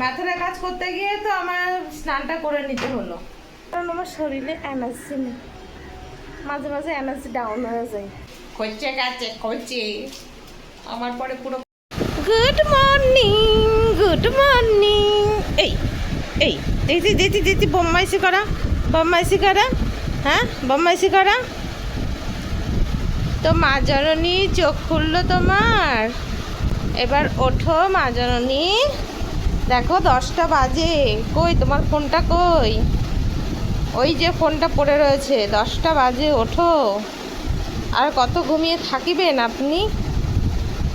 মাথায় কাজ করতে গিয়ে তো আমার স্নানটা করে নিতে হলো, কারণ আমার শরীরে এনার্জি নেই, মাঝে মাঝে এনার্জি ডাউন হয়ে যায়। করছে কাছে করছে আমার পরে পুরো। Good morning, good morning. এই এই দেখি দেখি দেখি বম্মাইশি করা, বম্মাইশি করা, হ্যাঁ বম্মাইশি করা। তো মা জননী চোখ খুললো তোমার, এবার ওঠো মা জননী। দেখো 10টা বাজে, কই তোমার ফোনটা কই? ওই যে ফোনটা পড়ে রয়েছে, 10টা বাজে, ওঠো। আর কত ঘুমিয়ে থাকিবেন আপনি?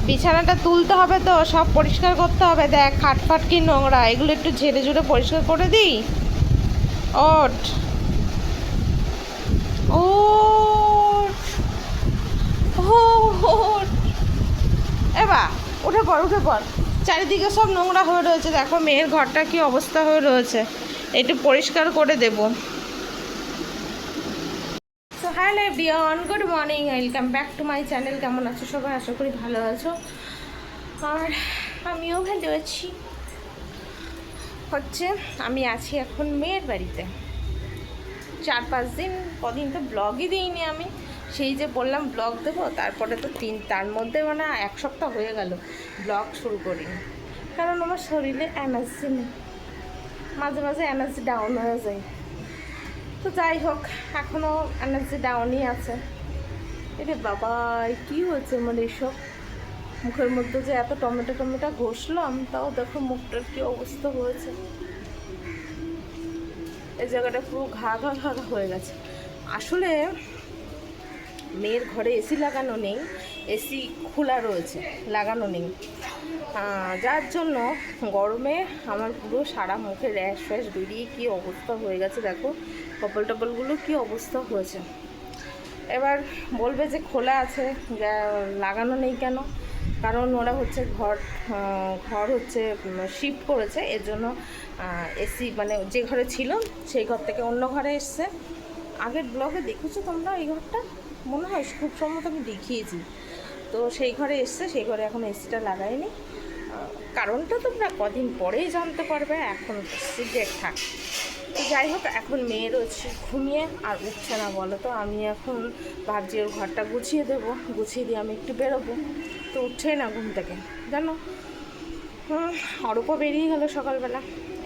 বিছানাটা তুলতে হবে তো, সব পরিষ্কার করতে হবে। দেখ খাটফাট কি নোংরা, এগুলো একটু ঝেড়ে ঝুড়ে পরিষ্কার করে দিই। ওঠ ওঠ ওঠ, এবার উঠে পড় উঠে পড়। চারিদিকে সব নোংরা হয়ে রয়েছে, দেখো মেয়ের ঘরটা কি অবস্থা হয়ে রয়েছে, একটু পরিষ্কার করে দেবো। So hello everyone, good morning, welcome back to my channel. কেমন আছো সবাই? আশা করি ভালো আছো, আর আমিও ভালো আছি। আমি আছি এখন মেয়ের বাড়িতে 4-5 দিন, কদিন তো ব্লগই দিইনি আমি। সেই যে বললাম ব্লগ দেবো, তারপরে তো তার মধ্যে মানে 1 সপ্তাহ হয়ে গেল ব্লগ শুরু করিনি, কারণ আমার শরীরে এনার্জি নেই, মাঝে মাঝে এনার্জি ডাউন হয়ে যায়। তো যাই হোক, এখনও এনার্জি ডাউনই আছে। এটা বাবা কী হয়েছে মানে এসব মুখের মধ্যে যে এত টমেটো ঘষলাম, তাও দেখো মুখটার কী অবস্থা হয়েছে। এই জায়গাটা পুরো ঘা ঘা ঘা ঘা হয়ে গেছে। আসলে মেয়ের ঘরে এসি লাগানো নেই, এসি খোলা রয়েছে, লাগানো নেই, যার জন্য গরমে আমার পুরো সারা মুখে র্যাশ ফ্যাশ বেরিয়ে কী অবস্থা হয়ে গেছে। দেখো কপাল টপালগুলো কী অবস্থা হয়েছে। এবার বলবে যে খোলা আছে, লাগানো নেই কেন? কারণ ওরা হচ্ছে ঘর হচ্ছে শিফট করেছে, এর জন্য এসি মানে যে ঘরে ছিল সেই ঘর থেকে অন্য ঘরে এসছে। আগের ব্লগে দেখেছো তোমরা এই ঘরটা? মনে হয় খুব সম্ভবত আমি দেখিয়েছি। তো সেই ঘরে এসছে, সেই ঘরে এখন এসিটা লাগায়নি। কারণটা তোমরা কদিন পরেই জানতে পারবে, এখন সিক্রেট থাক। তো যাই হোক, এখন মেয়ের হচ্ছে ঘুমিয়ে আর উঠছে না বলো তো। আমি এখন ভাবছি ওর ঘরটা গুছিয়ে দেবো, গুছিয়ে দিয়ে আমি একটু বেরোবো, তো উঠছেই না ঘুম থেকে জানো। অরূপও বেরিয়ে গেলো সকালবেলা,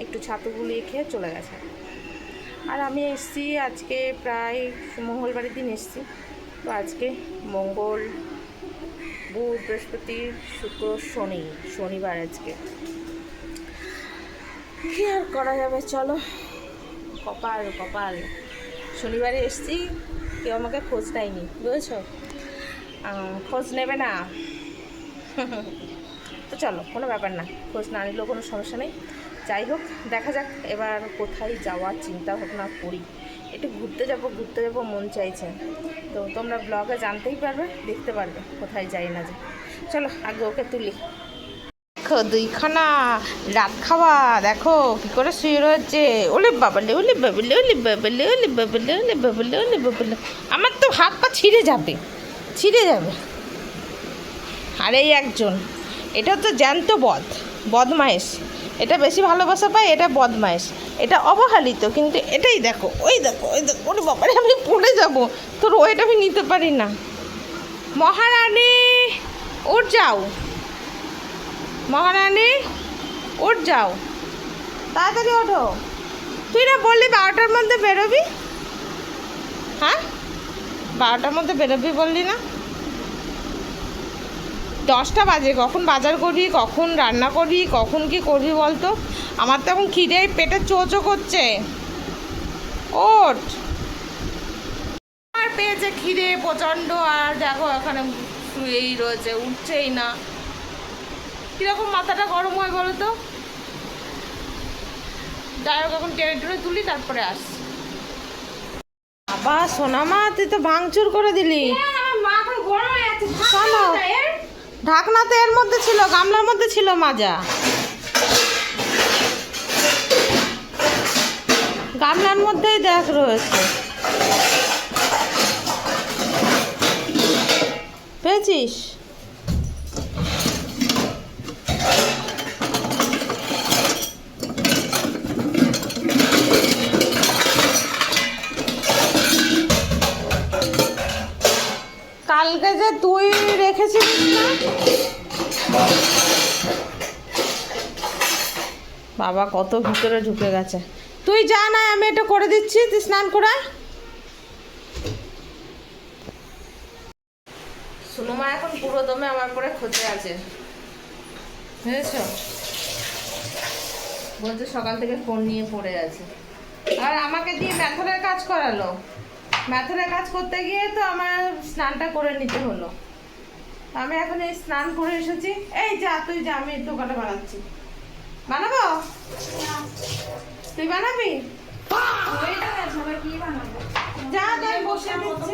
একটু ছাতু গুলিয়ে খেয়ে চলে গেছে। আর আমি এসছি আজকে প্রায় মঙ্গলবারের দিন এসছি। তো আজকে মঙ্গল, বুধ, বৃহস্পতি, শুক্র, শনিবার আজকে। কী আর করা যাবে, চলো, কপাল কপাল। শনিবারে এসছি, কেউ আমাকে খোঁজ নেয়নি, বুঝেছো? খোঁজ নেবে না তো চলো, কোনো ব্যাপার না, খোঁজ না নিলেও কোনো সমস্যা নেই। যাই হোক, দেখা যাক এবার কোথায় যাওয়ার চিন্তা ভাবনা করি। একটু ঘুরতে যাবো মন চাইছে। তো তোমরা ব্লগে জানতেই পারবে, দেখতে পারবে কোথায় যাই না যাই। চলো আগে ওকে তুলি। দেখো 2খানা রাত খাওয়া, দেখো কী করে শুয়ে রয়েছে। ওলে বাবালে ওলে বাবালে ওলে বাবালে ওলে বাবালে ওলে বাবালে ওলে বাবালে, আমার তো হাত পা ছিঁড়ে যাবে। আর এই একজন, এটা তো জ্যান্ত বদমাইশ। এটা বেশি ভালোবাসা পায়, এটা বদমাইশ, এটা অবহেলিত। কিন্তু এটাই দেখো, ওই দেখো ওরে বাবারে, আমি পড়ে যাব, তোর ওইটা আমি নিতে পারি না। মহারানী উঠ যাও, মহারানী উঠ যাও, তাড়াতাড়ি ওঠো। তুই না বললি 12টার মধ্যে বেরোবি? হ্যাঁ 12টার মধ্যে বেরোবি বললি না? 10টা বাজে, কখন বাজার করবি, কখন রান্না করবি, কখন কি করবি বলতো? আমার তো এখন খিদে পেটে চোচো করছে। ওঠ, আর পেয়েছে খিদে প্রচণ্ড, আর দেখো এখানে শুয়েই রয়েছে, উঠছেই না। কীরকম মাথাটা গরম হয় বলো তো। যাই হোক, এখন টেনে তুলি, তারপরে আসছি। বাবা সোনামা, তুই তো ভাঙচুর করে দিলি। ঢাকনা তো এর মধ্যে ছিল, গামলার মধ্যে ছিল মাজা, গামলার মধ্যেই দেখ রয়েছে, পেয়েছিস? দেখেছিস না? বাবা কত ভিতরে ঢুকে গেছে। তুই যা না, আমি এটা করে দিচ্ছি, তুই স্নান করা। সুনুমা এখন পুরো দমে আমার পরে খোঁজে আছে, বুঝেছ? বলছে সকাল থেকে ফোন নিয়ে পড়ে আছে। আর আমাকে দিয়ে ম্যাথরের কাজ করালো। ম্যাথরের কাজ করতে গিয়ে তো আমার স্নানটা করে নিতে হলো। আমি এখন এই স্নান করে এসেছি। এই যা, তুই যা, আমি দোকানে বানাচ্ছি। বানাবো? তুই বানাবি? যা, তাই বসে দিচ্ছি।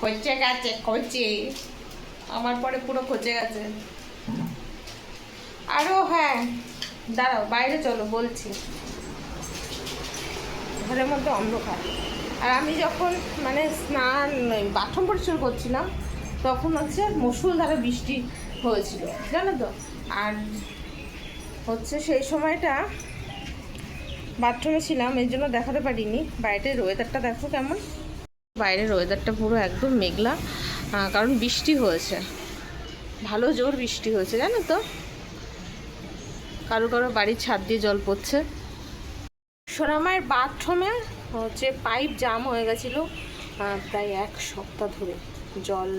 খচে গেছে, খচে আমার পরে পুরো খচে গেছে। আরো হ্যাঁ, দাঁড়াও, বাইরে চলো বলছি। ঘরের মধ্যে অন্ধকার। আর আমি যখন মানে স্নান বাথরুম পরিষ্কার করছিলাম তখন হচ্ছে মুষলধারে বৃষ্টি হয়েছিল, জানো তো। আর হচ্ছে সেই সময়টা বাথরুমে ছিলাম, এই জন্য দেখাতে পারিনি। বাইরের ওয়েদারটা দেখো কেমন। বাইরের ওয়েদারটা পুরো একদম মেঘলা, কারণ বৃষ্টি হয়েছে, ভালো জোর বৃষ্টি হয়েছে, জানো তো। কারো কারো বাড়ির ছাদ দিয়ে জল পড়ছে। সোনামায়ের বাথরুমে হচ্ছে পাইপ জাম হয়ে গেছিলো প্রায় 1 সপ্তাহ ধরে, জল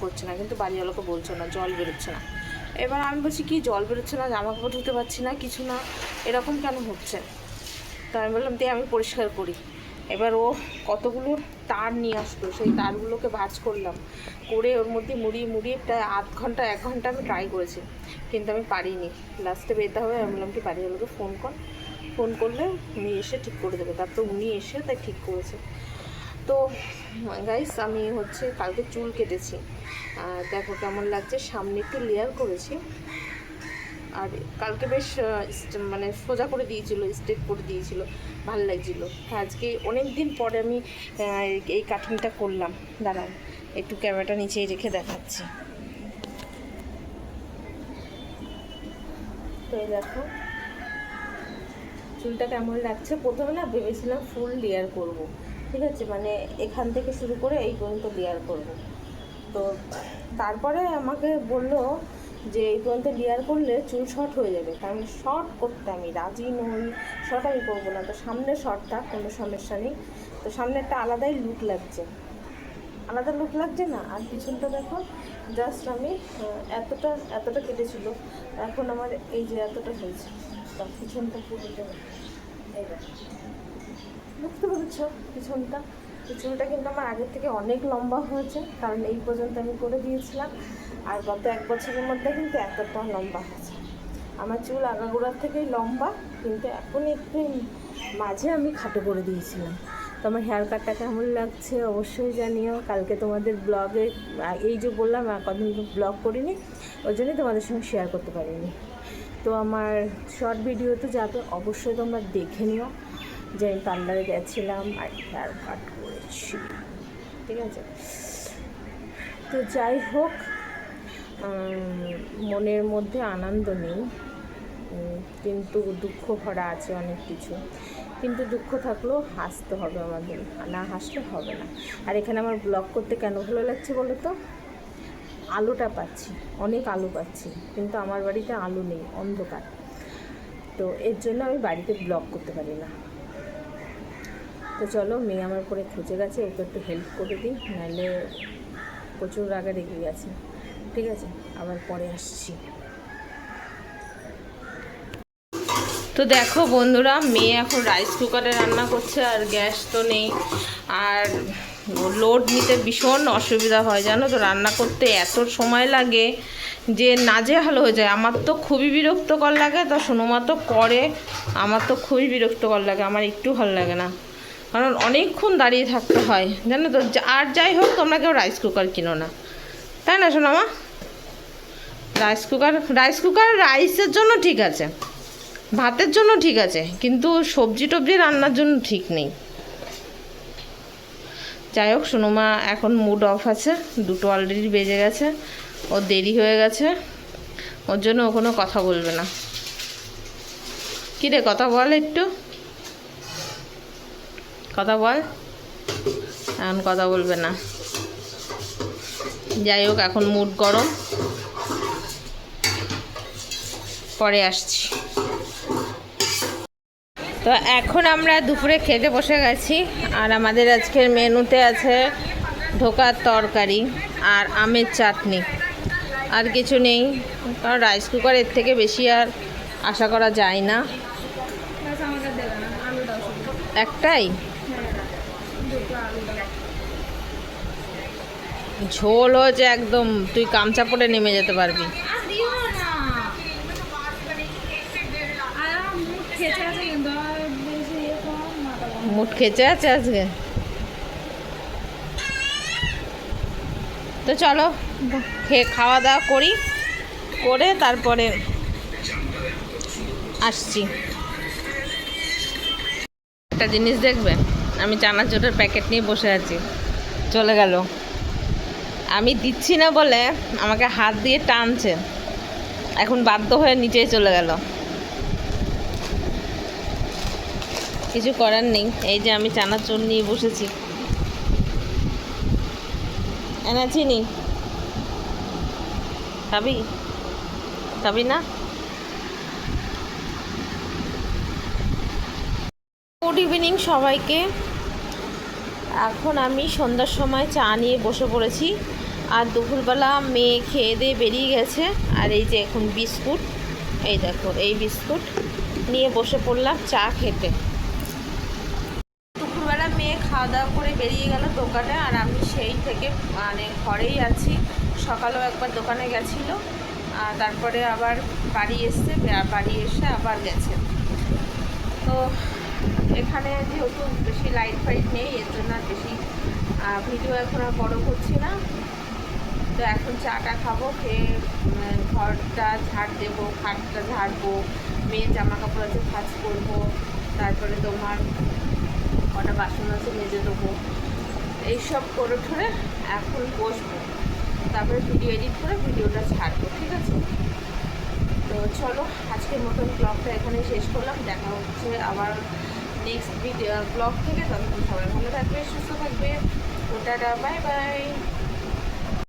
করছে না, কিন্তু বাড়িওয়ালাকে বলছে না, জল বেরোচ্ছে না। এবার আমি বলছি কি জল বেরোচ্ছে না, জামা কাপড় ধুতে পারছি না, কিছু না, এরকম কেন হচ্ছে? তো আমি বললাম দিয়ে আমি পরিষ্কার করি। এবার ও কতগুলো তার নিয়ে আসলো, সেই তারগুলোকে ভাঁজ করলাম, করে ওর মধ্যে মুড়িয়ে প্রায় আধ ঘন্টা 1 ঘন্টা আমি ট্রাই করেছি, কিন্তু আমি পারিনি। লাস্টে বেরোতে হবে। আমি বললাম কি বাড়িওয়ালাকে ফোন করলে উনি এসে ঠিক করে দেবে। তারপর উনি এসে তাই ঠিক করেছে। তো গাইস, আমি হচ্ছে কালকে চুল কেটেছি, দেখো কেমন লাগছে। সামনে একটু লেয়ার করেছি, আর কালকে বেশ মানে সোজা করে দিয়েছিল, স্ট্রেট করে দিয়েছিল, ভালো লাগছিল। আজকে অনেক দিন পরে আমি এই কাটিংটা করলাম। দাঁড়াও, একটু ক্যামেরাটা নিচেই রেখে দেখাচ্ছি। তো এই দেখো চুলটা কেমন লাগছে। প্রথমে না ভেবেছিলাম ফুল লেয়ার করব, ঠিক আছে, মানে এখান থেকে শুরু করে এই পর্যন্ত লেয়ার করব। তো তারপরে আমাকে বললো যে এই পর্যন্ত লেয়ার করলে চুল শর্ট হয়ে যাবে, কারণ শর্ট করতে আমি রাজি নই, শর্ট আমি করবো না। তো সামনের শর্টটা কোনো সমস্যা নেই, তো সামনে একটা আলাদাই লুক লাগছে, আলাদা লুক লাগছে না। আর পিছনটা দেখো, জাস্ট আমি এতটা কেটেছিল, এখন আমার এই যে এতটা হয়েছে, তা পিছনটা পুরোটা এই দেখো, বুঝতে পেরেছ? পিছনটা কিন্তু আমার আগের থেকে অনেক লম্বা হয়েছে, কারণ এই পর্যন্ত আমি করে দিয়েছিলাম। আর গত 1 বছরের মধ্যে কিন্তু এতটা লম্বা হয়েছে। আমার চুল আগাগোড়ার থেকেই লম্বা, কিন্তু এখন একটু মাঝে আমি খাটো করে দিয়েছিলাম। তো আমার হেয়ার কাটটা কেমন লাগছে অবশ্যই জানিও। কালকে তোমাদের ব্লগে এই যে বললাম কদিন ব্লগ করিনি, ওই জন্যই তোমাদের সঙ্গে শেয়ার করতে পারিনি। তো আমার শর্ট ভিডিও তো যাবে, অবশ্যই তোমরা দেখে নিও যে আমি পার্লারে গেছিলাম আর হেয়ার কাট করেছি, ঠিক আছে। তো যাই হোক, মনের মধ্যে আনন্দ নেই, কিন্তু দুঃখ ভরা আছে অনেক কিছু। কিন্তু দুঃখ থাকলেও হাসতে হবে আমাদের, না হাসলে হবে না। আর এখানে আমার ব্লগ করতে কেন ভালো লাগছে বলো তো? আলোটা পাচ্ছি, অনেক আলো পাচ্ছি, কিন্তু আমার বাড়িতে আলো নেই, অন্ধকার। তো এর জন্য আমি বাড়িতে ব্লগ করতে পারি না। তো চলো, মেয়ে আমার পরে খুঁজে গেছে, ওকে একটু হেল্প করে দিই, নাহলে প্রচুর রাগে রেগে গেছে, ঠিক আছে। আবার পরে আসছি। তো দেখো বন্ধুরা, মেয়ে এখন রাইস কুকারে রান্না করছে, আর গ্যাস তো নেই, আর লোড নিতে ভীষণ অসুবিধা হয়, জানো তো। রান্না করতে এত সময় লাগে যে নাজেহাল হয়ে যায়। আমার তো খুবই বিরক্তকর লাগে, তো সোনুমা তো করে, আমার তো খুবই বিরক্তকর লাগে, আমার একটু ভালো লাগে না, কারণ অনেকক্ষণ দাঁড়িয়ে থাকতে হয়, জানো তো। আর যাই হোক, তোমরা কেউ রাইস কুকার কিনো না, তাই না সোনামা? রাইস কুকার রাইসের জন্য ঠিক আছে, ভাতের জন্য ঠিক আছে, কিন্তু সবজি টবজি রান্নার জন্য ঠিক নেই। যাই হোক, সোনুমা এখন মুড অফ আছে, 2টো অলরেডি বেজে গেছে, ওর দেরি হয়ে গেছে, ওর জন্য ও কোনো কথা বলবে না। কী রে, কথা বল একটু। কথা বল, এখন কথা বলবে না। যাই হোক, এখন মুড গরম, পরে আসছি। তো এখন আমরা দুপুরে খেতে বসে গেছি, আর আমাদের আজকের মেনুতে আছে ধোকার তরকারি আর আমের চাটনি, আর কিছু নেই, কারণ রাইস কুকার এর থেকে বেশি আর আশা করা যায় না। একটাই ঝোল হয়েছে একদম, তুই গামছা পরে নেমে যেতে পারবি। মুড খেচে আছে আজকে। তো চলো খাওয়া দাওয়া করি, করে তারপরে আসছি। একটা জিনিস দেখবে, আমি চানাচুরের প্যাকেট নিয়ে বসে আছি, চলে গেল। আমি দিচ্ছি না বলে আমাকে হাত দিয়ে টানছে, এখন বাধ্য হয়ে নিচেই চলে গেল। কিছু করার নেই, এই যে আমি চানাচুর নিয়ে বসেছি। এনেছি নি, খাবি খাবি না? গুড ইভিনিং সবাইকে। এখন আমি সন্ধ্যার সময় চা নিয়ে বসে পড়েছি, আর দুপুরবেলা মেয়ে খেয়ে দিয়ে বেরিয়ে গেছে। আর এই যে এখন বিস্কুট, এই দেখো এই বিস্কুট নিয়ে বসে পড়লাম চা খেতে। দুপুরবেলা মেয়ে খাওয়া দাওয়া করে বেরিয়ে গেল দোকানে, আর আমি সেই থেকে মানে ঘরেই আছি। সকালেও একবার দোকানে গেছিলো, আর তারপরে আবার বাড়ি এসছে, বাড়ি এসে আবার গেছে। তো এখানে যেহেতু বেশি লাইট ফাইট নেই, এর জন্য আর বেশি ভিডিও এখন আর বড় করছি না। তো এখন চাটা খাবো, খেয়ে ঘরটা ঝাড় দেবো, খাটটা ঝাড়বো, মেয়ের জামা কাপড় আছে ভাঁজ করবো, তারপরে তোমার কটা বাসন আছে মেজে দেবো, এইসব করে ঠরে এখন বসবো, তারপরে ভিডিও এডিট করে ভিডিওটা ছাড়বো, ঠিক আছে? তো চলো আজকের মতন ব্লগটা এখানে শেষ করলাম। দেখা হচ্ছে আবার নেক্সট ভিডিও ব্লগ থেকে। ততক্ষণ সবাই ভালো থাকবে, সুস্থ থাকবে। Tata, bye bye.